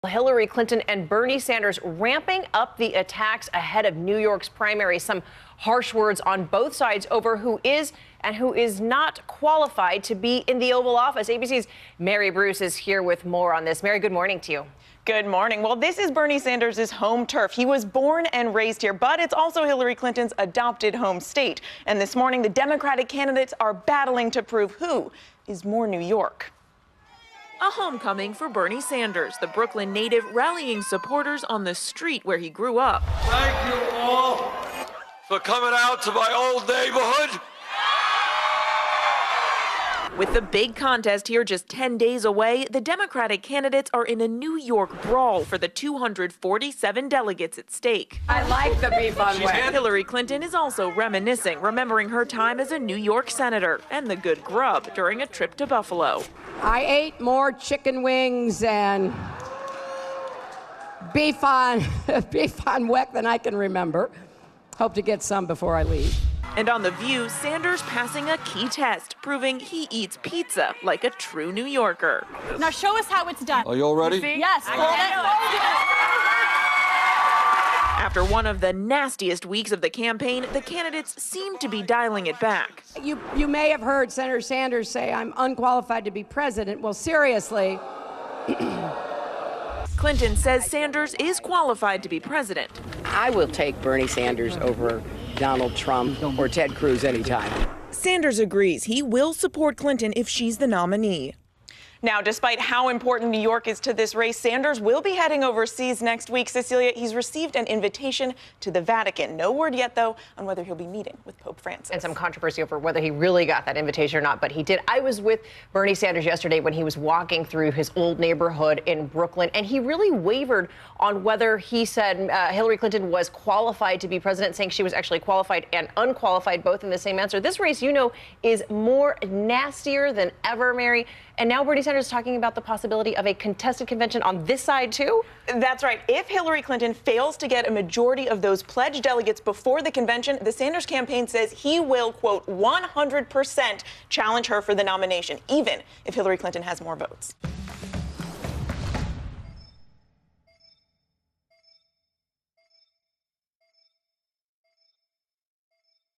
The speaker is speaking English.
Hillary Clinton and Bernie Sanders ramping up the attacks ahead of New York's primary. Some harsh words on both sides over who is and who is not qualified to be in the Oval Office. ABC's Mary Bruce is here with more on this. Mary, good morning to you. Good morning. Well, this is Bernie Sanders' home turf. He was born and raised here, but it's also Hillary Clinton's adopted home state. And this morning, the Democratic candidates are battling to prove who is more New York. A homecoming for Bernie Sanders, the Brooklyn native rallying supporters on the street where he grew up. Thank you all for coming out to my old neighborhood. With the big contest here just 10 days away, the Democratic candidates are in a New York brawl for the 247 delegates at stake. I like the beef on wet. Hillary Clinton is also reminiscing, remembering her time as a New York senator and the good grub during a trip to Buffalo. I ate more chicken wings and beef on wet than I can remember. Hope to get some before I leave. And on The View, Sanders passing a key test, proving he eats pizza like a true New Yorker. Now show us how it's done. Are you all ready? Yes, hold it. After one of the nastiest weeks of the campaign, the candidates seem to be dialing it back. You may have heard Senator Sanders say, I'm unqualified to be president. Well, seriously. Clinton says Sanders is qualified to be president. I will take Bernie Sanders over Donald Trump or Ted Cruz anytime. Sanders agrees he will support Clinton if she's the nominee. Now, despite how important New York is to this race, Sanders will be heading overseas next week. Cecilia, he's received an invitation to the Vatican. No word yet, though, on whether he'll be meeting with Pope Francis. And some controversy over whether he really got that invitation or not, but he did. I was with Bernie Sanders yesterday when he was walking through his old neighborhood in Brooklyn, and he really wavered on whether he said Hillary Clinton was qualified to be president, saying she was actually qualified and unqualified, both in the same answer. This race, you know, is more nastier than ever, Mary. And now Bernie Sanders is talking about the possibility of a contested convention on this side, too? That's right. If Hillary Clinton fails to get a majority of those pledged delegates before the convention, the Sanders campaign says he will, quote, 100% challenge her for the nomination, even if Hillary Clinton has more votes.